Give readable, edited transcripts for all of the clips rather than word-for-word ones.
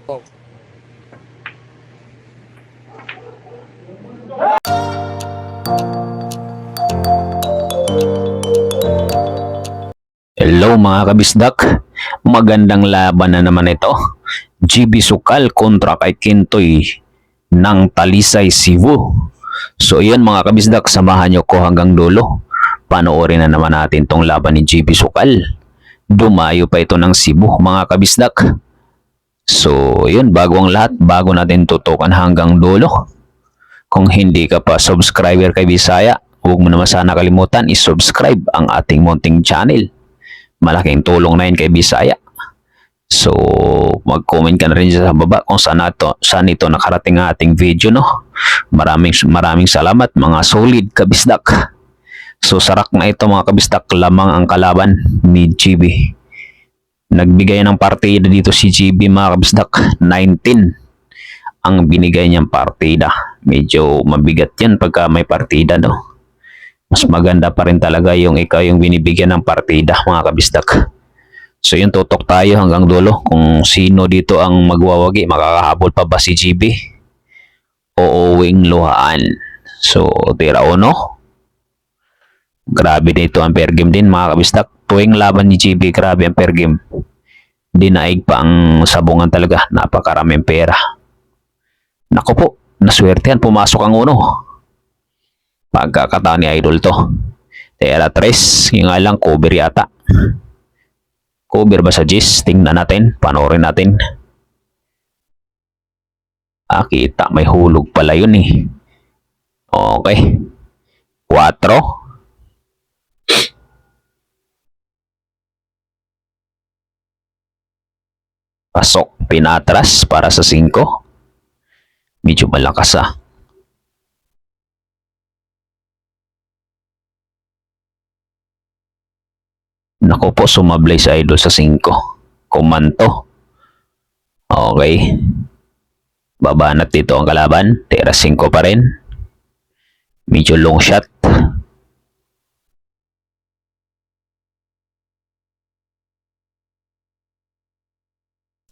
Oh. Hello mga kabisdak, magandang laban na naman ito. GB Sukal kontra kay Kintoy ng Talisay, Cebu. So yun mga kabisdak, samahan nyo ko hanggang dulo. Panoorin na naman natin tong laban ni GB Sukal. Dumayo pa ito ng Cebu mga kabisdak. So yun, bago ang lahat, bago natin tutukan hanggang dulo. Kung hindi ka pa subscriber kay Bisaya, huwag mo naman sana kalimutan i-subscribe ang ating munting channel. Malaking tulong na yun kay Bisaya. So, mag-comment ka na rin sa baba kung saan ito nakarating ang ating video, no? Maraming salamat mga solid kabisdak. So, sarak na ito mga kabisdak, lamang ang kalaban ni GB. Nagbigay ng partida dito si GB mga kabisdak, 19 ang binigay niyang partida. Medyo mabigat yan pagka may partida, no? Mas maganda pa rin talaga yung ikaw yung binibigyan ng partida mga kabisdak. So yun, tutok tayo hanggang dulo kung sino dito ang magwawagi. Makakahabol pa ba si GB o uwing luhaan? So tira uno. Grabe dito ang fair game din mga kabisdak. Tuwing laban ni GB, grabe ang fair game. Dinaig pa ang sabungan talaga. Napakaraming pera. Naku po, naswertehan, pumasok ang uno. Pagkakataon ni Idol to. Tera 3, yung nga lang cover yata. Cover ba sa Gis? Tingnan natin, panoorin natin. Kita, may hulog pala yun eh. Okay. 4. Pasok, pinatras para sa 5. Medyo malakas ah. Naku po, sumablay sa Idol sa 5. Kumanto. Okay. Babanat dito ang kalaban. Tera 5 pa rin. Medyo long shot.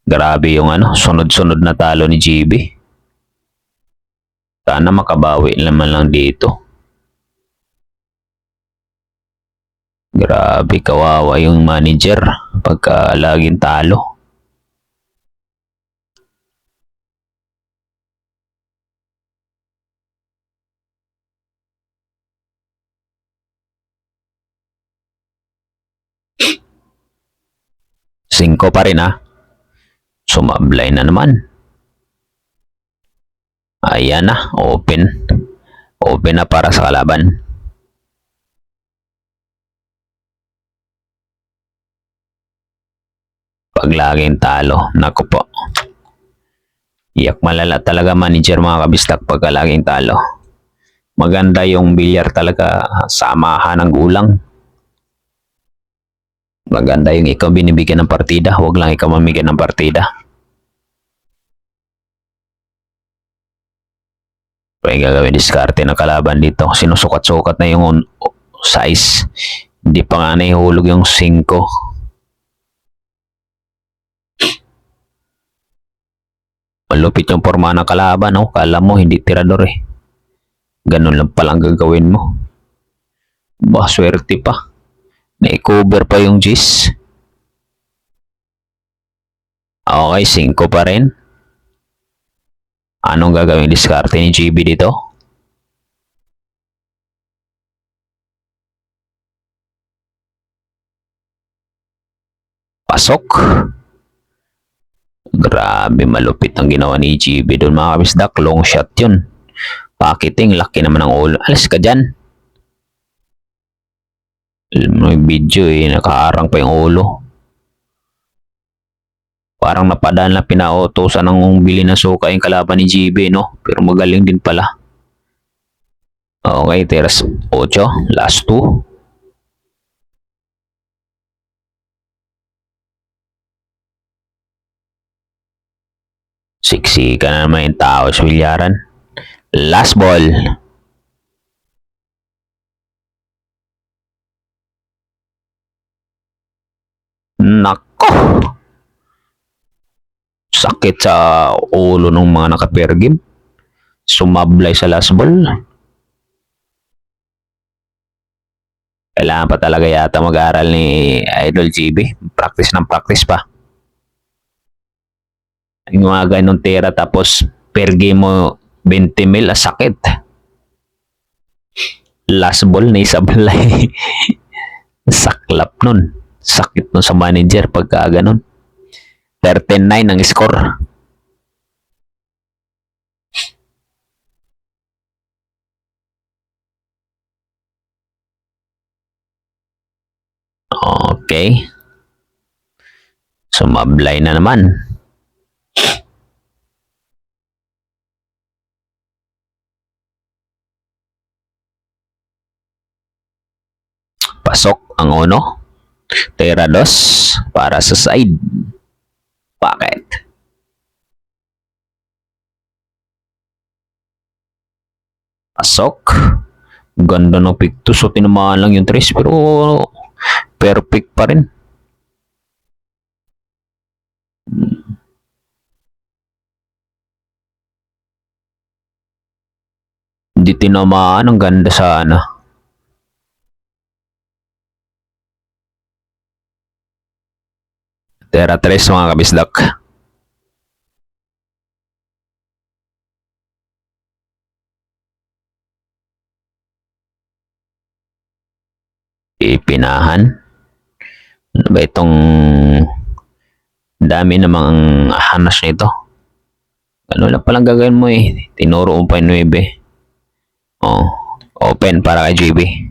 Grabe yung sunod-sunod na talo ni GB. Sana makabawi naman lang dito. Grabe, kawawa yung manager pagka laging talo. Singko pa rin ah. Sumablay na naman. Ayan na, open. Open na para sa kalaban. Pag laging talo, naku po. Iyak malala talaga manager mga kabistak pagka laging talo. Maganda yung bilyar talaga, samahan ng gulang. Maganda yung ikaw binibigyan ng partida, huwag lang ikaw mamigyan ng partida. Kaya gagawin diskarte ng kalaban dito. Sinusukat-sukat na yung size. Hindi pa nga nahihulog yung 5. Malupit yung forma ng kalaban, no? Kala mo hindi tirador eh. Ganun lang palang gagawin mo. Bah, swerte pa. Na-cover pa yung Gis. Okay, 5 pa rin. Anong gagawin diskarte ni GB dito? Pasok. Grabe, malupit ang ginawa ni GB doon mga kabisdak. Long shot yun. Pakiting, laki naman ng ulo. Alas ka dyan. May video eh, nakaharang pa yung ulo. Parang napadaan na pinautosan ng bili ng suka yung kalaban ni GB, no? Pero magaling din pala. Okay, teras 8. Last 2. Siksika na naman yung tao sa bilyaran. Last ball. Nako. Sakit sa ulo ng mga naka-pair game. Sumablay sa last ball. Kailangan pa talaga yata mag-aral ni Idol GB. Practice ng practice pa. Yung mga ganong tira tapos per game mo 20 mil, sakit. Last ball na isablay. Saklap nun. Sakit nun sa manager pagka ganun. 13-9 ang score. Okay. Sumablay na naman. Pasok ang uno. Tira dos para sa side. Bakit? Pasok. Ganda ng pictus. So tinamaan lang yung tres pero perfect pa rin. Hindi tinamaan. Ang ganda sana. Tira tres mga kabisdak. Ipinahan. Ano ba itong dami namang hanas nito? Ano lang palang gagawin mo eh. Tinuro mo pa yung 9. Oh, open para kay JB.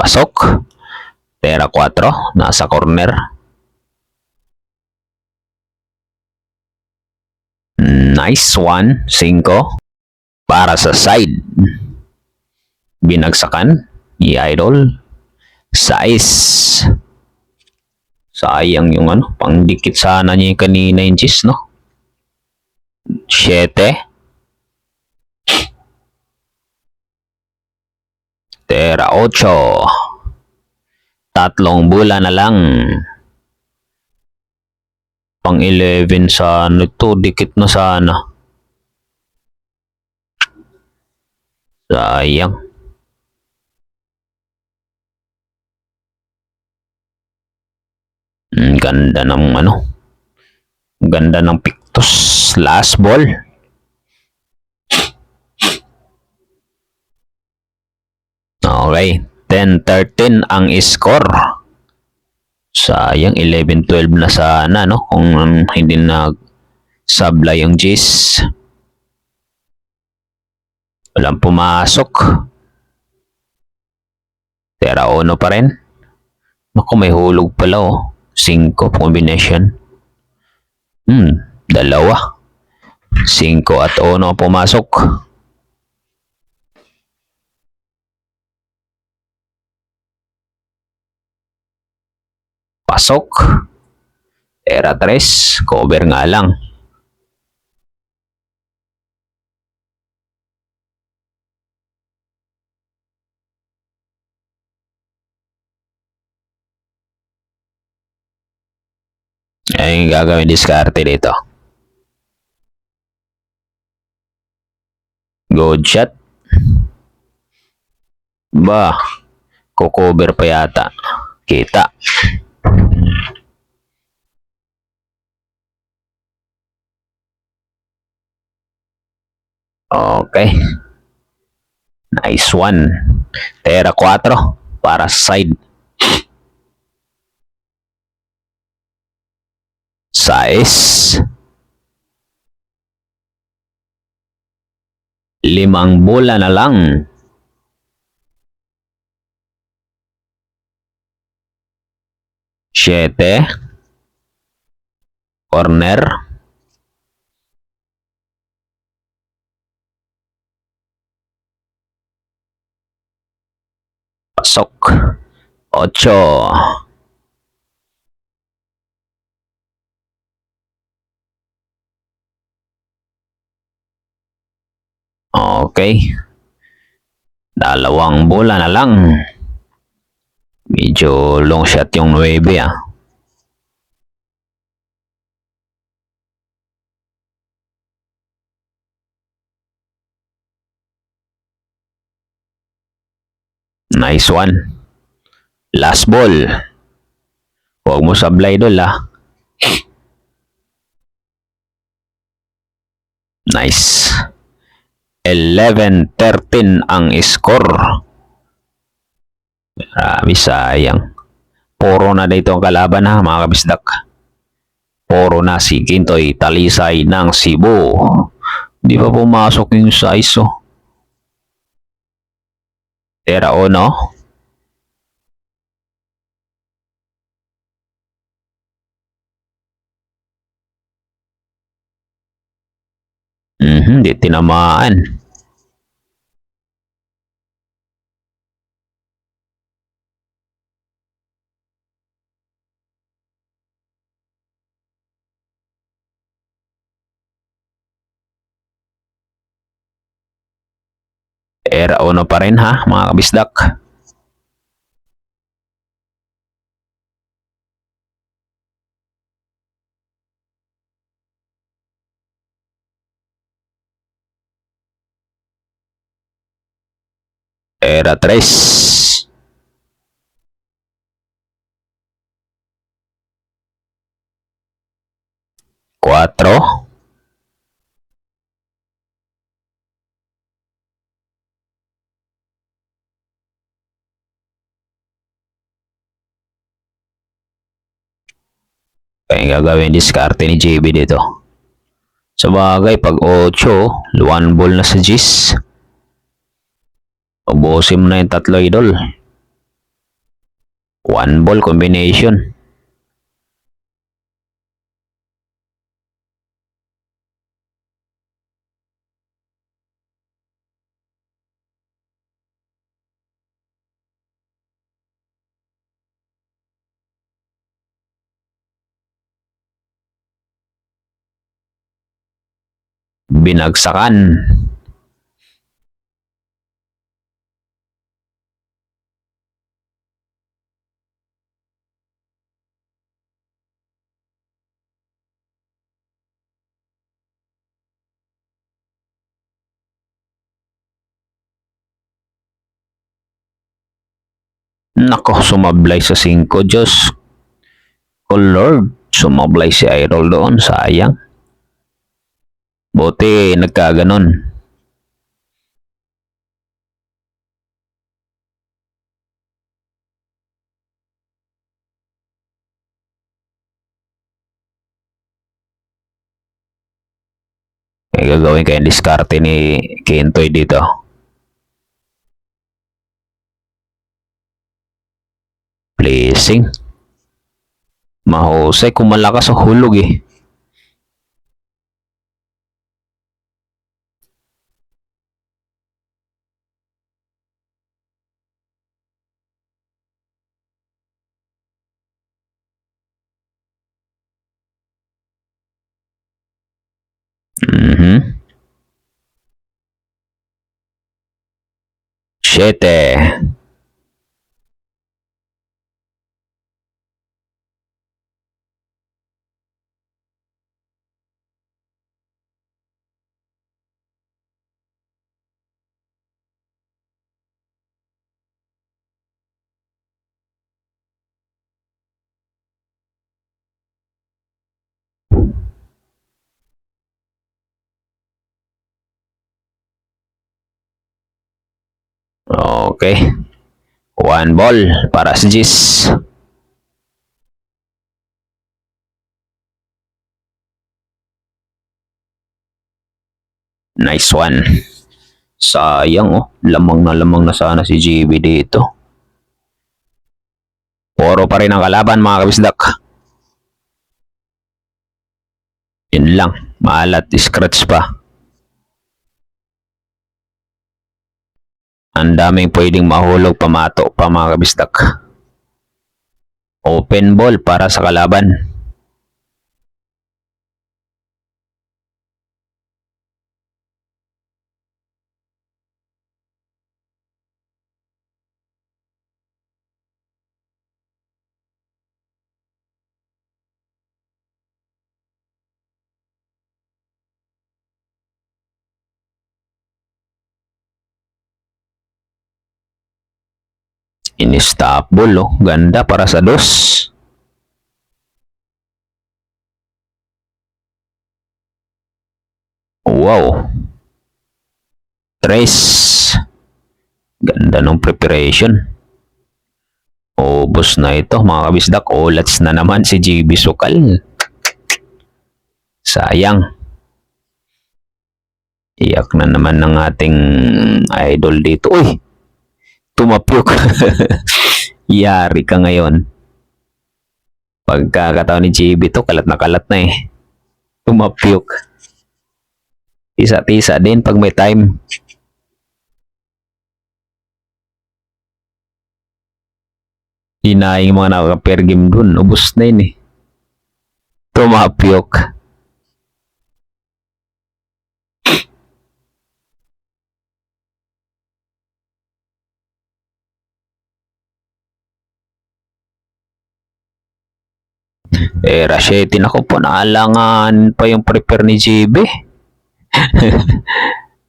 Pasok. Tera 4. Nasa corner. Nice one. 5. Para sa side. Binagsakan. I-idol. 6. Sayang yung pangdikit sana niya yung kanina yung cheese, no? 7. Tera 8. Tatlong bola na lang. Pang 11 sana ito. Dikit na sana. Sayang. Ganda ng Ganda ng pictus. Last ball. Okay. 10-13 ang score. Sayang, 11-12 na sana, no? Kung hindi nag-sablay yung G's. Walang pumasok. Tera 1 pa rin. Naku, may hulog pala, 5 combination. 2. 5 at 1 pumasok. Pasok. Tera 3. Cover nga lang. Ay, yung gagawin diskarte dito. Good shot. Ba, kukover pa yata. Kita. Okay. Nice one. Tera 4 para sa side. 6. 5 bola na lang. 7. Corner. Pasok. 8. Okay. 2 bola na lang. Medyo long shot yung 9 ah. Nice one. Last ball. Huwag mo sablay dol ah. Nice. 11-13 ang score. Marami sayang. Puro na dito ang kalaban ha mga kabisdak. Puro na si Kintoy Talisay ng Cebu. Di ba pumasok yung size oh. Tera o no? Di tinamaan. Era ono pa rin ha mga kabisdak. Era 3. 4. Kaya gagawin diskarte ni JB dito. Sa bagay, pag 8, 1 ball na sa Gis. Ubusin mo na yung 3 idol. 1 ball combination. Binagsakan. Nako, sumablay sa 5. Diyos. Oh Lord, sumablay si Idol doon. Sayang. Buti nagkaganon. May gagawin kayong diskarte ni Kintoy dito. Blessing. Mahusay kung malakas ang hulog eh. Mhm. 7. Okay. 1 ball para sa Gis. Nice one. Sayang oh. Lamang na sana si JB dito. Puro pa rin ang kalaban mga kabisdak. Yun lang. Maalat scratch pa. Ang daming pwedeng mahulog pamato pa mga kabisdak. Open ball para sa kalaban. Unstoppable, oh. Ganda para sa dos. Wow. Tres. Ganda ng preparation. Ubos na ito mga kabisdak. Olats na naman si GB Sukal. Sayang. Iyak na naman ng ating idol dito. Uy! Tumapyok. Yari ka ngayon. Pagkakataon ni GB to, kalat na eh. Tumapyok. Tisa-tisa din pag may time. Hinahing mga nakaka-pair game dun. Ubus na yun eh. Tumapyok. Rashetin ako po. Naalangan pa yung prepare ni GB.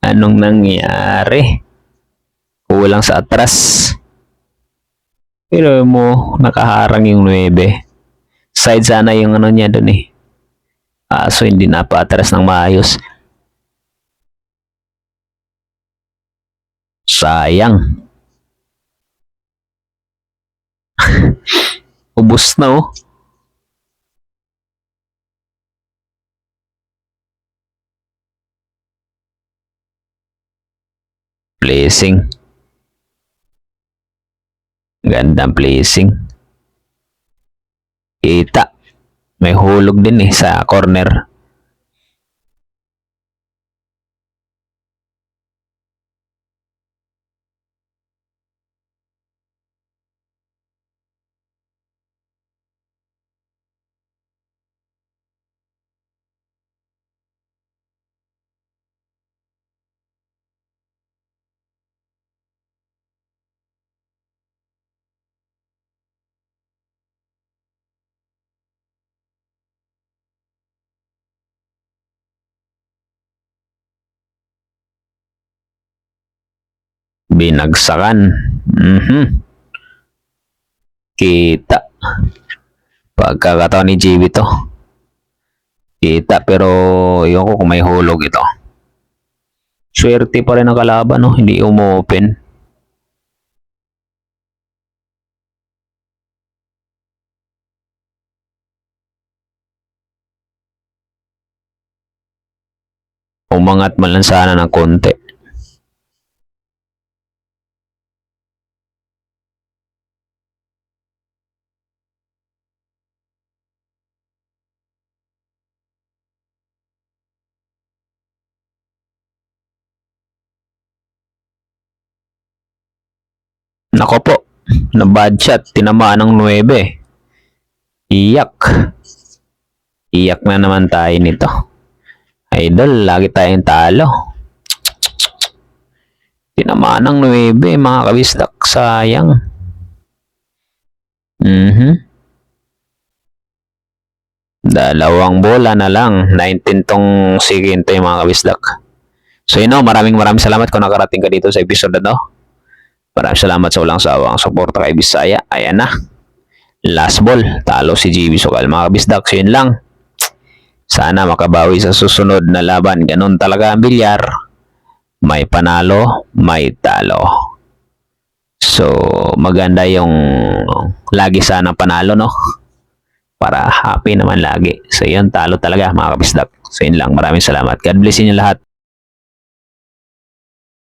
Anong nangyari? Kulang sa atras. Pero mo, nakaharang yung 9. Side sana yung ano niya dun eh. So hindi na pa atras ng maayos. Sayang. Ubus na oh. Placing. Gandang placing. Kita. May hulog din eh sa corner. Binagsakan. Kita. Pagkakataon ni GB to. Kita pero yun ko kung may hulog ito. Swerte pa rin ang kalaban no. Hindi umu-open. Umangat man lang sana ng konti. Nako po, na bad shot, tinamaan ng 9. Iyak. Iyak na naman tayo nito. Idol, lagi tayong talo. Tinamaan ng 9, mga kabisdak, sayang. Dalawang bola na lang. 19 tong sige mga kabisdak. So maraming salamat kung nakarating ka dito sa episode na to. Maraming salamat sa walang sawang suporta kay Bisaya. Ayan na. Last ball. Talo si GB Sukal. Mga kabisdak, so yun lang. Sana makabawi sa susunod na laban. Ganun talaga ang bilyar. May panalo, may talo. So, maganda yung lagi sana panalo, no? Para happy naman lagi. So, yun, talo talaga mga kabisdak. So, yun lang. Maraming salamat. God bless inyo lahat.